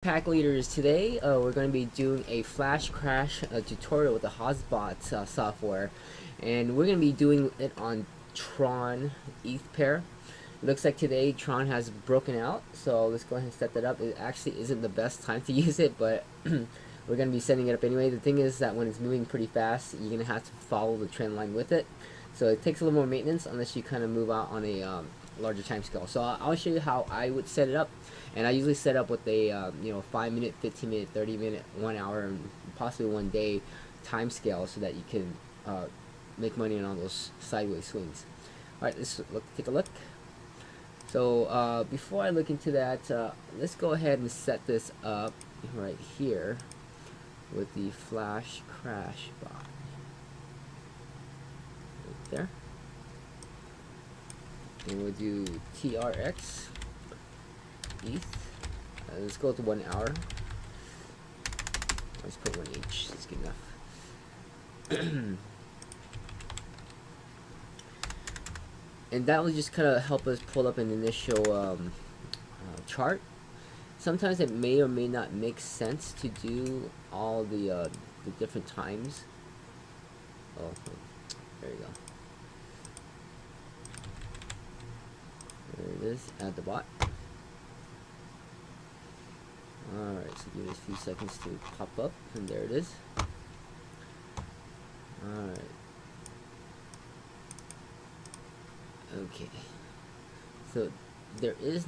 Pack Leaders. Today we're going to be doing a flash crash tutorial with the HAAS software, and we're going to be doing it on TRON ETH pair. It looks like today TRON has broken out, so let's go ahead and set that up. It actually isn't the best time to use it, but we're going to be setting it up anyway. The thing is that when it's moving pretty fast, you're going to have to follow the trend line with it, so it takes a little more maintenance unless you kind of move out on a larger time scale. So I'll show you how I would set it up, and I usually set up with a 5 minute, 15 minute, 30 minute, 1 hour, and possibly 1 day time scale so that you can make money on all those sideways swings. Alright, let's take a look. So before I look into that, let's go ahead and set this up right here with the flash crash bot right there. And we'll do TRX ETH. Let's go to 1 hour. Let's put 1 each. That's good enough. And that will just kind of help us pull up an initial chart. Sometimes it may or may not make sense to do all the different times. Oh, there you go. There it is, add the bot. Alright, so give it a few seconds to pop up, and there it is. Alright. Okay. So, there's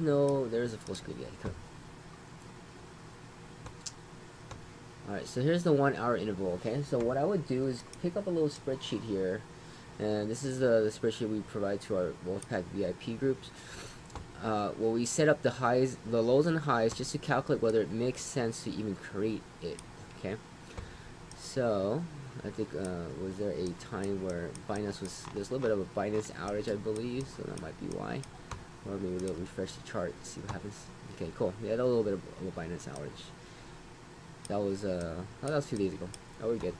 a full screen yet. Alright, so here's the 1 hour interval, okay? So what I would do is pick up a little spreadsheet here. And this is the spreadsheet we provide to our Wolfpack VIP groups. Where we set up the highs, the lows and highs, just to calculate whether it makes sense to even create it. Okay. So I think was there a time where Binance there's a little bit of a Binance outage, I believe, so that might be why. Or maybe they'll refresh the chart, see what happens. Okay, cool. Yeah, a little bit of a Binance outage. That was that was a few days ago. Oh, we're good.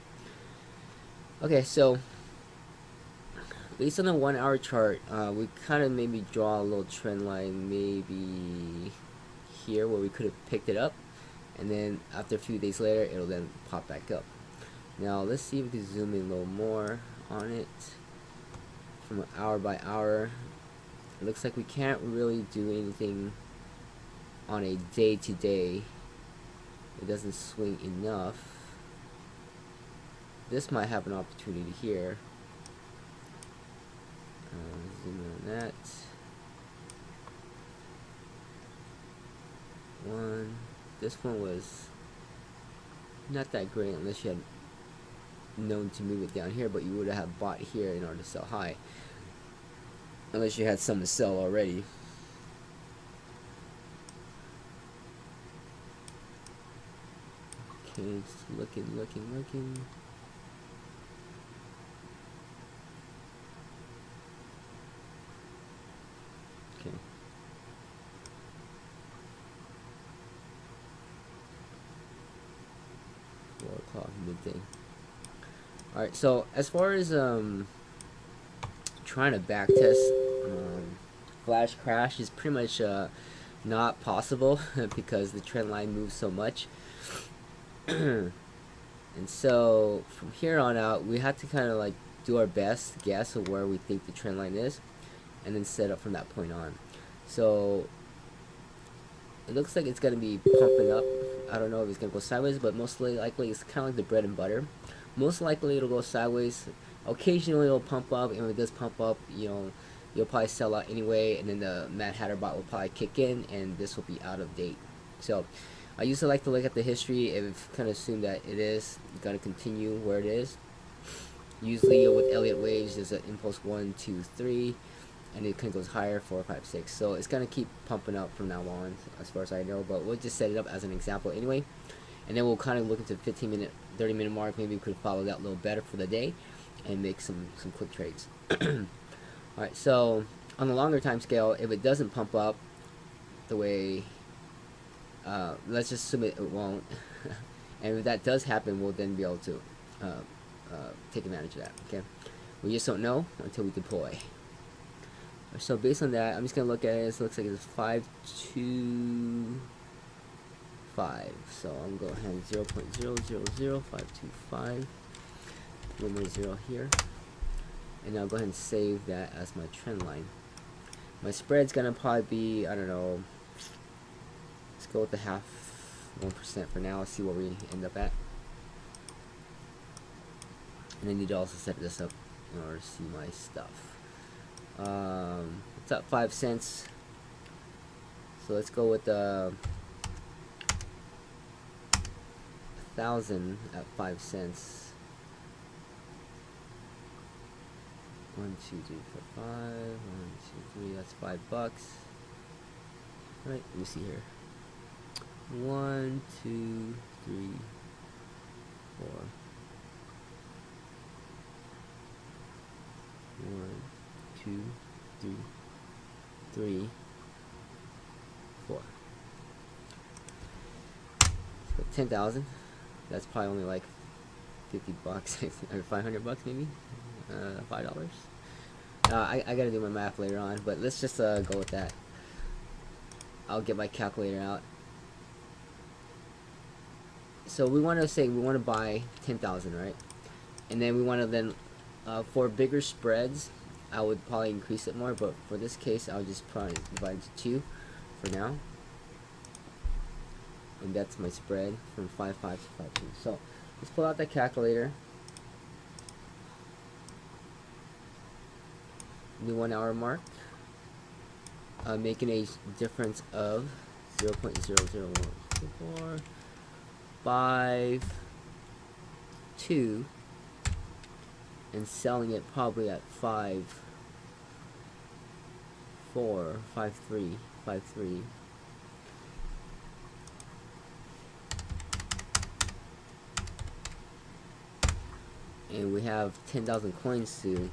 Okay, so based on the 1 hour chart, we kind of maybe draw a little trend line maybe here where we could have picked it up, and then after a few days later it'll then pop back up. Now let's see if we can zoom in a little more on it from hour by hour. It looks like we can't really do anything on a day to day. It doesn't swing enough. This might have an opportunity here. Zoom in on that. This one was not that great unless you had known to move it down here, but you would have bought here in order to sell high. Unless you had some to sell already. Okay, it's looking. Okay. Midday. Alright, so as far as trying to back test flash crash is pretty much not possible because the trend line moves so much. And so from here on out we have to kind of like do our best guess of where we think the trend line is, and then set up from that point on. So it looks like it's going to be pumping up. I don't know if it's going to go sideways, but mostly likely it's kind of like the bread and butter. Most likely it'll go sideways. Occasionally it'll pump up, and when it does pump up, you'll probably sell out anyway, and then the Mad Hatter bot will probably kick in, and this will be out of date. So I usually like to look at the history and kind of assume that it is going to continue where it is. Usually with Elliott waves, there's an impulse 1, 2, 3. And it kind of goes higher, 4, 5, 6. So it's gonna keep pumping up from now on, as far as I know. But we'll just set it up as an example anyway, and then we'll kind of look into the 15 minute, 30 minute mark. Maybe we could follow that a little better for the day, and make some quick trades. All right. So on the longer time scale, if it doesn't pump up the way, let's just assume it won't. And if that does happen, we'll then be able to take advantage of that. Okay. We just don't know until we deploy. So based on that, I'm just gonna look at it. It looks like it's 5 2 So I'm going to go ahead 0.000525. One more zero here. And I'll go ahead and save that as my trend line. My spread's going to probably be, I don't know, let's go with the half 1% for now. See what we end up at. And I need to also set this up in order to see my stuff. It's up 5 cents. So let's go with 1,000 at 5 cents. 1, 2, 3, 4, 5. 1, 2, 3. That's $5. Right. Let me see here. 1, 2, 3, 4. 1, 2, 3, 3, 4. So 10,000. That's probably only like $50 or $500 maybe. $5. I gotta do my math later on, but let's just go with that. I'll get my calculator out. So we want to say we want to buy 10,000, right? And then we want to then for bigger spreads, I would probably increase it more, but for this case, I'll just probably divide into 2 for now. And that's my spread from 5.5 to 5.2. So let's pull out the calculator. The 1 hour mark, making a difference of 0.0015452, and selling it probably at 5.453. And we have 10,000 coins to,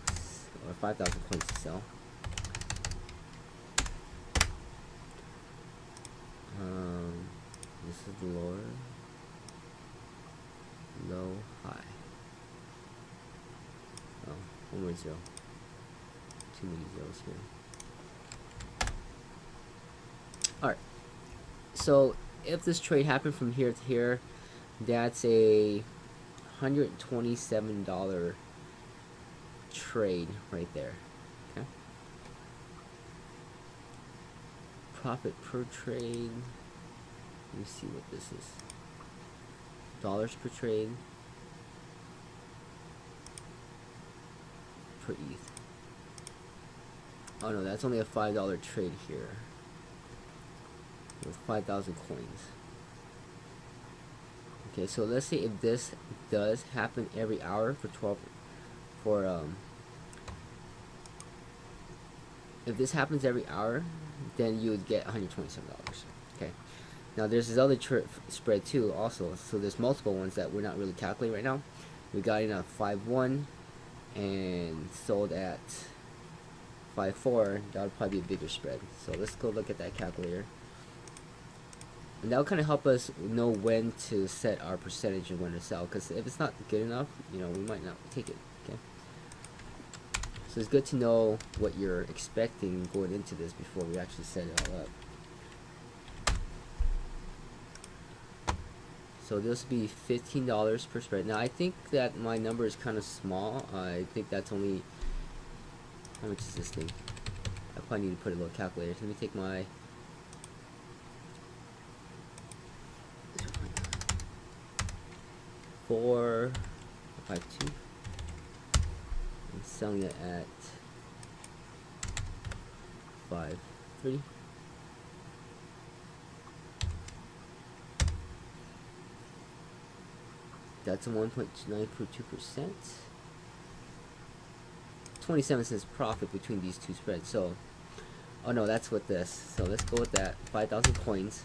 or 5,000 coins to sell. This is the lower, low, high. Oh, one more zero. Too many zeros here. Alright. So if this trade happened from here to here, that's a $127 trade right there. Okay. Profit per trade. Let me see what this is. Dollars per trade. Per ETH. Oh no, that's only a $5 trade here. With 5,000 coins. Okay, so let's say if this does happen every hour for 12 if this happens every hour, then you would get $127. Okay. Now there's this other spread too also, so there's multiple ones that we're not really calculating right now. We got in at 5.1 and sold at 5.4. That would probably be a bigger spread. So let's go look at that calculator. And that'll kind of help us know when to set our percentage and when to sell. Because if it's not good enough, you know, we might not take it. Okay. So it's good to know what you're expecting going into this before we actually set it all up. So this will be $15 per spread. Now I think that my number is kind of small. I think that's only, how much is this thing? I probably need to put a little calculator. Let me take my 4.52 and selling it at 5.3. That's a 1.942%. 27 cents profit between these two spreads. So, oh no, that's with this. So let's go with that. 5,000 coins.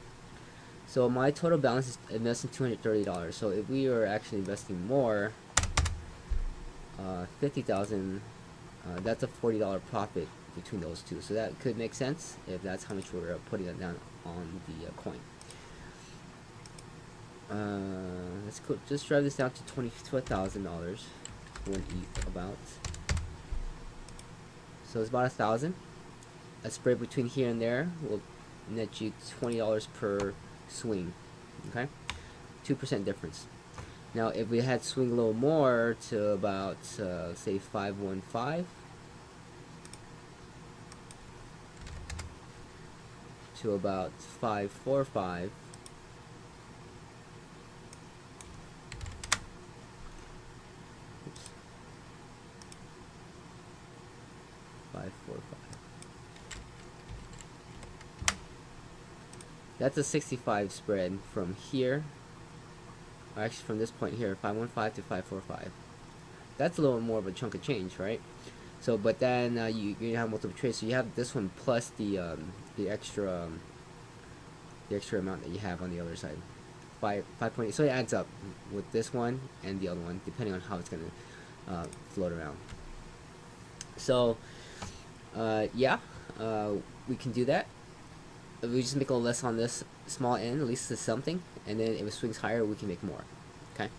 So my total balance is investing $230. So if we are actually investing more, 50,000, that's a $40 profit between those two. So that could make sense if that's how much we're putting it down on the coin. Let's go, just drive this down to $1,000, one ETH about. So it's about 1,000. A spread between here and there will net you $20 per swing. Okay, 2% difference. Now, if we had swing a little more to about say 515 to about 545. Oops, 545. That's a 65 spread from here, or actually from this point here, 515 to 545. That's a little more of a chunk of change, right? So, but then you have multiple trades. So you have this one plus the extra amount that you have on the other side, 5.8. So it adds up with this one and the other one, depending on how it's gonna float around. So, yeah, we can do that. We just make a little less on this small end, at least it's something, and then if it swings higher, we can make more. Okay.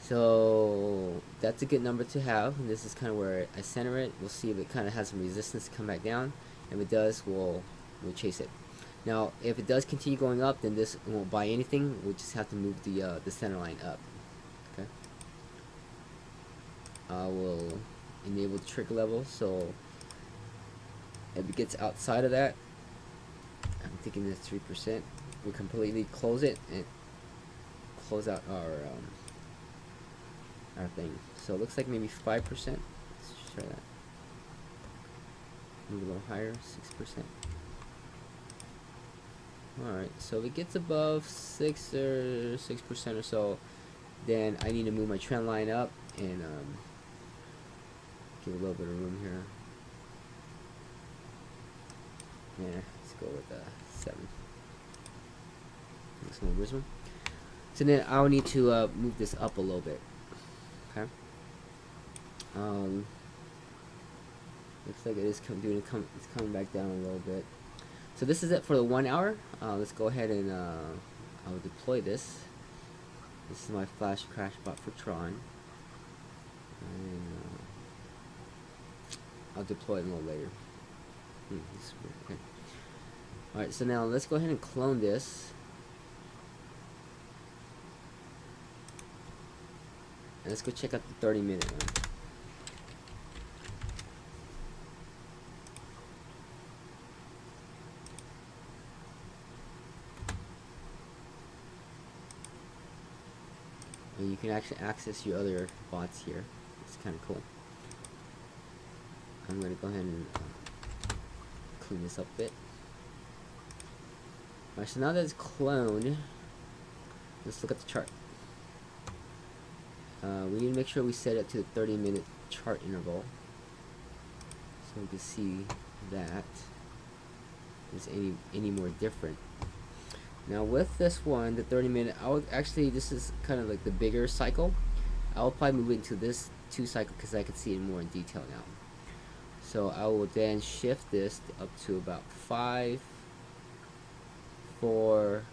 So that's a good number to have, and this is kind of where I center it. We'll see if it kind of has some resistance to come back down. If it does, we'll chase it. Now, if it does continue going up, then this won't buy anything. We'll just have to move the center line up. Okay. I will enable the trigger level, so if it gets outside of that, I'm thinking this 3%, we completely close it and close out our thing. So it looks like maybe 5%. Let's try that. Move a little higher, 6%. Alright, so if it gets above 6% or so, then I need to move my trend line up and give a little bit of room here. Yeah, let's go with 7. Looks more visible. So then I'll need to move this up a little bit. Okay. Looks like it is it's coming back down a little bit. So this is it for the 1 hour. Let's go ahead and I'll deploy this. This is my flash crash bot for TRON. And I'll deploy it a little later. Okay. Alright, so now let's go ahead and clone this. And let's go check out the 30-minute one. And you can actually access your other bots here. It's kind of cool. I'm going to go ahead and clean this up a bit. Alright, so now that it's cloned, let's look at the chart. We need to make sure we set it to the 30-minute chart interval, so we can see that is any more different. Now with this one, the 30-minute, I would actually, this is kind of like the bigger cycle. I'll probably move into this 2 cycle because I can see it more in detail now. So I will then shift this up to about 5, 4,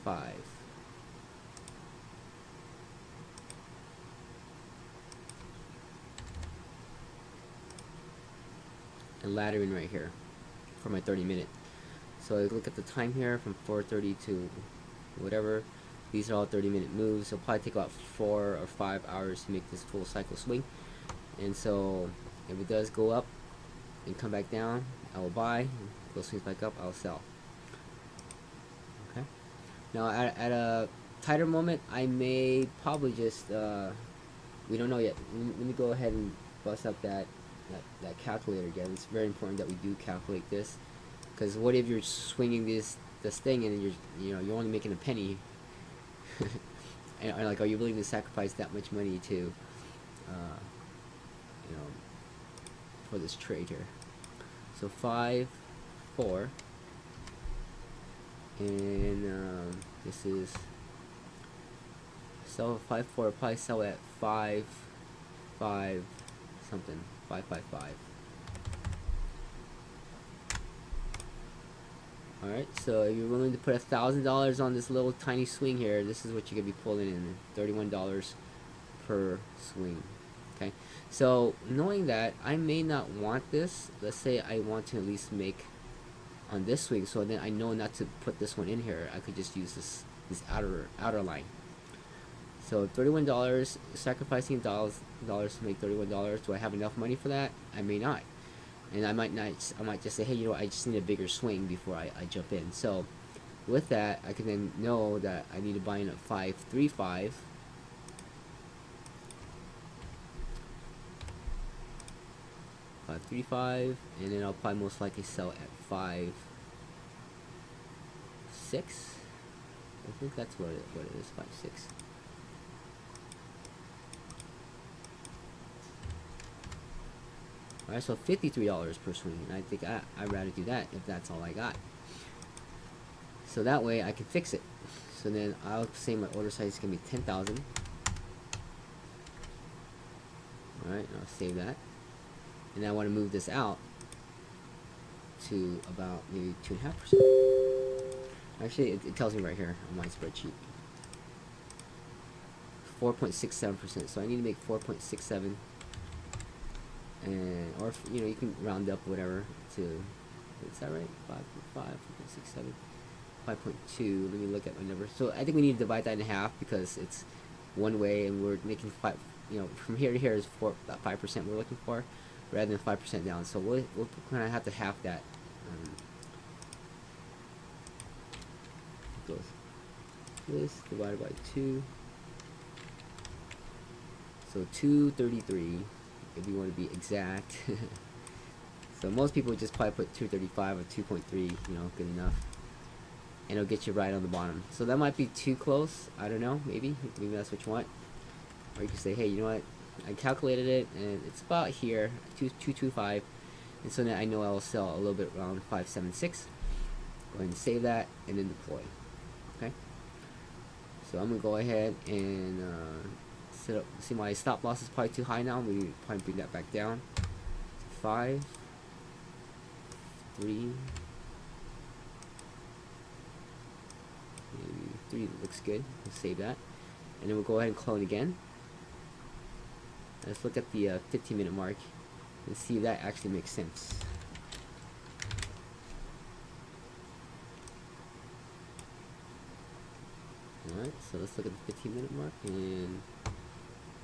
5. And laddering right here for my 30-minute. So I look at the time here from 4:30 to whatever. These are all 30-minute moves. It'll probably take about 4 or 5 hours to make this full cycle swing. And so if it does go up and come back down, I will buy. If it swings back up, I'll sell. Okay. Now at a tighter moment, I may probably just we don't know yet. Let me go ahead and bust up that calculator again. It's very important that we do calculate this, because what if you're swinging this thing and you're only making a penny? And like, are you willing to sacrifice that much money to for this trade here? So 5, 4, and this is sell 5, 4. Probably sell at 5, 5 something, 5, 5, 5. Alright, so if you're willing to put $1,000 on this little tiny swing here, this is what you're gonna be pulling in, $31 per swing. Okay, so knowing that, I may not want this. Let's say I want to at least make on this swing, so then I know not to put this one in here. I could just use this outer line. So $31, sacrificing dollars to make $31. Do I have enough money for that? I may not, and I might not. I might just say, hey, you know what, I just need a bigger swing before I jump in. So with that, I can then know that I need to buy in at 535. And then I'll probably most likely sell at 5.6. I think that's what it is, 5.6. Alright, so $53 per swing, and I think I'd rather do that if that's all I got. So that way I can fix it. So then I'll say my order size is going to be 10,000. Alright, I'll save that. And I want to move this out to about maybe 2.5%. Actually, it tells me right here on my spreadsheet. 4.67%. So I need to make 4.67. And or you know, you can round up whatever to, is that right? 5.5, 4.67, 5.2. Let me look at my numbers. So I think we need to divide that in half because it's one way, and we're making 5. You know, from here to here is 5% we're looking for, rather than 5% down. So we'll kind of have to half that. Goes this divided by 2. So 233. If you want to be exact. So most people would just probably put 235 or 2.3, you know, good enough, and it'll get you right on the bottom. So that might be too close, I don't know, maybe that's what you want. Or you can say, hey, you know what, I calculated it and it's about here, 225, and so now I know I'll sell a little bit around 576. Go ahead and save that and then deploy. Okay, so I'm gonna go ahead and see, my stop loss is probably too high now. We probably bring that back down to 5, 3, maybe 3 looks good. We'll save that, and then we'll go ahead and clone again. Let's look at the 15-minute mark and see if that actually makes sense. Alright, so let's look at the 15-minute mark, and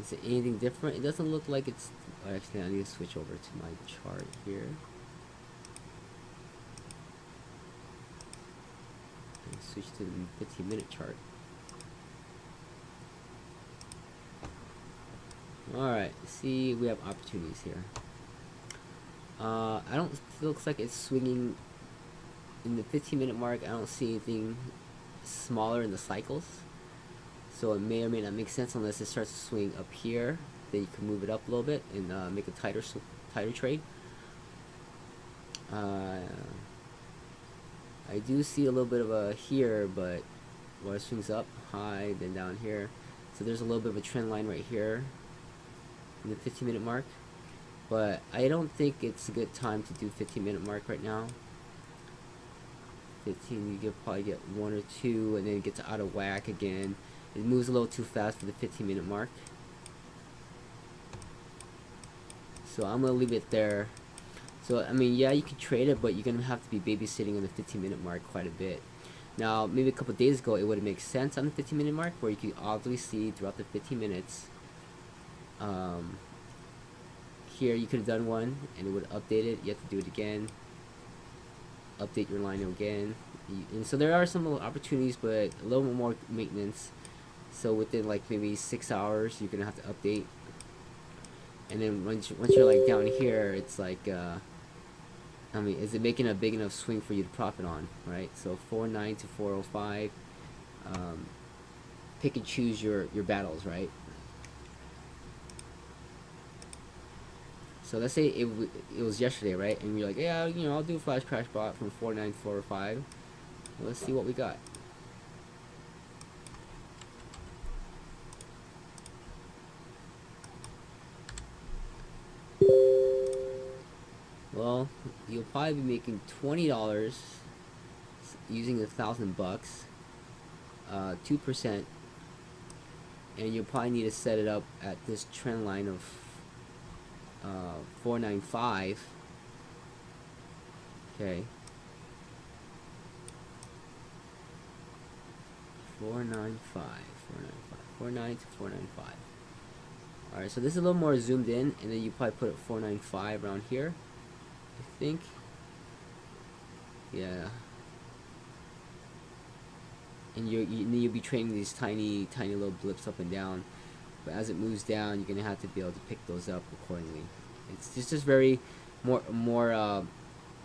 is it anything different? It doesn't look like it's. Actually, I need to switch over to my chart here. And switch to the 15-minute chart. Alright, see, we have opportunities here. I don't. It looks like it's swinging in the 15-minute mark. I don't see anything smaller in the cycles. So it may or may not make sense unless it starts to swing up here. Then you can move it up a little bit and make a tighter trade. I do see a little bit of a here, but where it swings up high, then down here. So there's a little bit of a trend line right here in the 15-minute mark. But I don't think it's a good time to do 15-minute mark right now. 15, you could probably get 1 or 2, and then it gets out of whack again. It moves a little too fast for the 15-minute mark. So I'm going to leave it there. So, I mean, yeah, you can trade it, but you're going to have to be babysitting on the 15-minute mark quite a bit. Now, maybe a couple of days ago, it would have made sense on the 15-minute mark, where you could obviously see throughout the 15 minutes. Here, you could have done one, and it would have updated. You have to do it again. Update your line again. And so there are some little opportunities, but a little more maintenance. So within like maybe 6 hours, you're gonna have to update. And then once you're like down here, it's like, I mean, is it making a big enough swing for you to profit on, right? So 409 to 405. Pick and choose your battles, right? So let's say it was yesterday, right? And you're like, yeah, you know, I'll do a flash crash bot from 409 to 405. Well, let's see what we got. Well, you'll probably be making $20 using $1,000, 2%, and you'll probably need to set it up at this trend line of 495. Okay, 495, 49 to 495. Alright, so this is a little more zoomed in, and then you probably put it 495 around here, I think. Yeah. And you'll be trading these tiny little blips up and down, but as it moves down, you're gonna have to be able to pick those up accordingly. It's just very more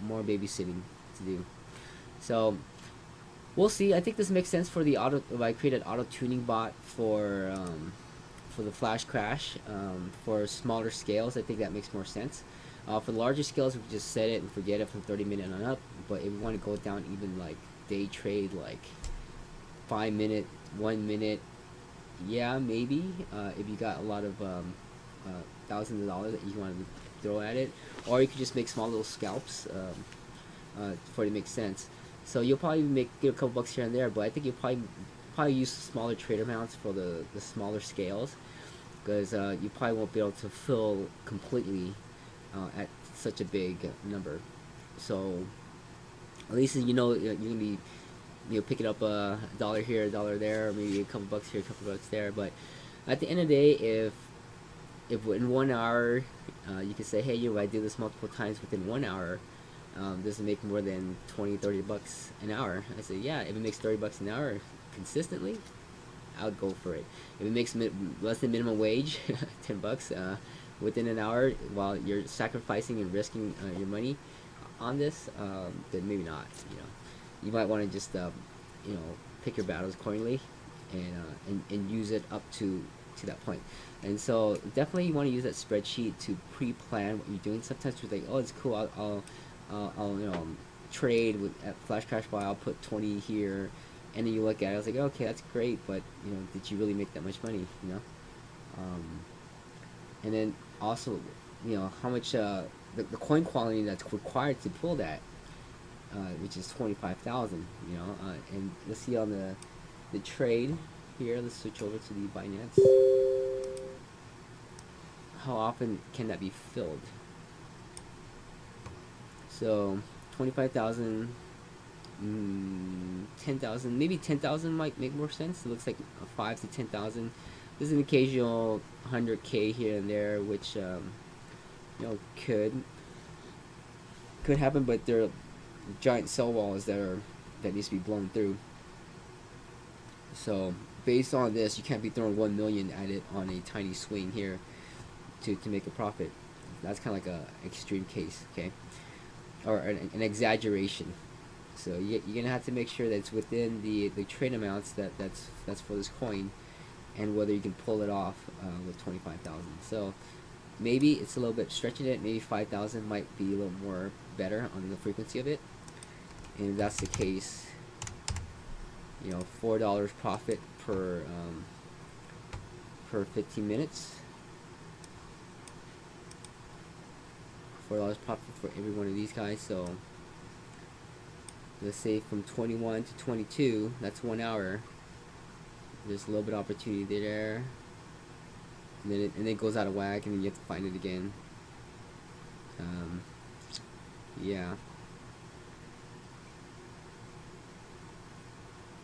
babysitting to do. So we'll see. I think this makes sense for the auto. If I create an auto tuning bot for the flash crash, for smaller scales, I think that makes more sense. For the larger scales, we can just set it and forget it from 30-minute on up. But if we want to go down even like day trade, like 5 minute, 1 minute, yeah, maybe. If you got a lot of thousands of dollars that you want to throw at it, or you could just make small little scalps for it to make sense. So you'll probably get a couple bucks here and there, but I think you'll probably use smaller trade amounts for the smaller scales, because you probably won't be able to fill completely at such a big number. So at least you know you're gonna be picking up a dollar here, a dollar there, or maybe a couple bucks here, a couple bucks there. But at the end of the day, if in 1 hour you can say, hey, if I do this multiple times within 1 hour, does it make more than 20-30 bucks an hour? I say, yeah. If it makes 30 bucks an hour consistently, I'll go for it. If it makes less than minimum wage, 10 bucks within an hour, while you're sacrificing and risking your money on this, then maybe not. You might want to just pick your battles accordingly, and use it up to that point. And so definitely you want to use that spreadsheet to pre-plan what you're doing. Sometimes you're like, oh, it's cool, I'll trade with at flash crash buy, I'll put 20 here, and then you look at it, I was like, okay, that's great, but did you really make that much money? And then also, how much the coin quality that's required to pull that, which is 25,000. And let's see on the trade here. Let's switch over to the Binance. How often can that be filled? So 25,000, 10,000, maybe 10,000 might make more sense. It looks like 5 to 10,000. There's an occasional 100K here and there, which could happen, but there are giant sell walls that needs to be blown through. So based on this, you can't be throwing 1 million at it on a tiny swing here to make a profit. That's kind of like a extreme case, okay, or an exaggeration. So you're gonna have to make sure that it's within the trade amounts that's for this coin, and whether you can pull it off with 25,000. So maybe it's a little bit stretching it. Maybe 5,000 might be a little more better on the frequency of it. And if that's the case, $4 profit per 15 minutes. $4 profit for every one of these guys. So let's say from 21 to 22, that's 1 hour. There's a little bit of opportunity there, and then it goes out of whack, and then you have to find it again. Yeah.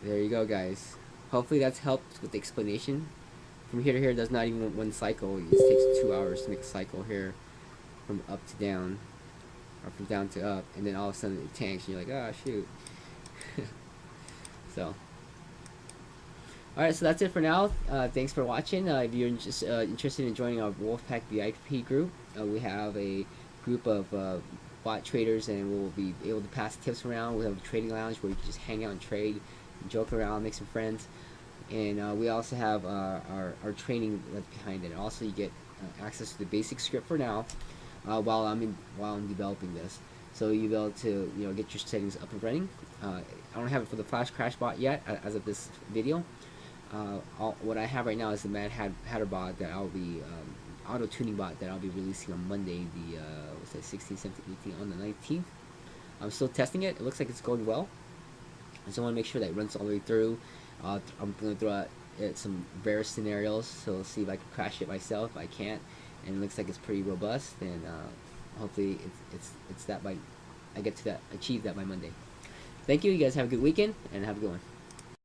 There you go, guys. Hopefully that's helped with the explanation. From here to here, there's not even one cycle. It just takes 2 hours to make a cycle here, from up to down, or from down to up, and then all of a sudden it tanks, and you're like, oh shoot. So, alright, so that's it for now. Thanks for watching. If you're just interested in joining our Wolfpack VIP group, we have a group of bot traders, and we'll be able to pass tips around. We have a trading lounge where you can just hang out and trade, joke around, make some friends, and we also have our training that's behind it. Also, you get access to the basic script for now, while I'm developing this, so you'll be able to get your settings up and running. I don't have it for the flash crash bot yet as of this video. What I have right now is the Mad Hatter bot that I'll be auto tuning bot that I'll be releasing on Monday, the 16th, 17th, 18th, on the 19th. I'm still testing it. It looks like it's going well. I just want to make sure that it runs all the way through. I'm going to throw out some various scenarios, so see if I can crash it myself. If I can't, and it looks like it's pretty robust, then hopefully it's that I get to achieve that by Monday. Thank you. You guys have a good weekend, and have a good one.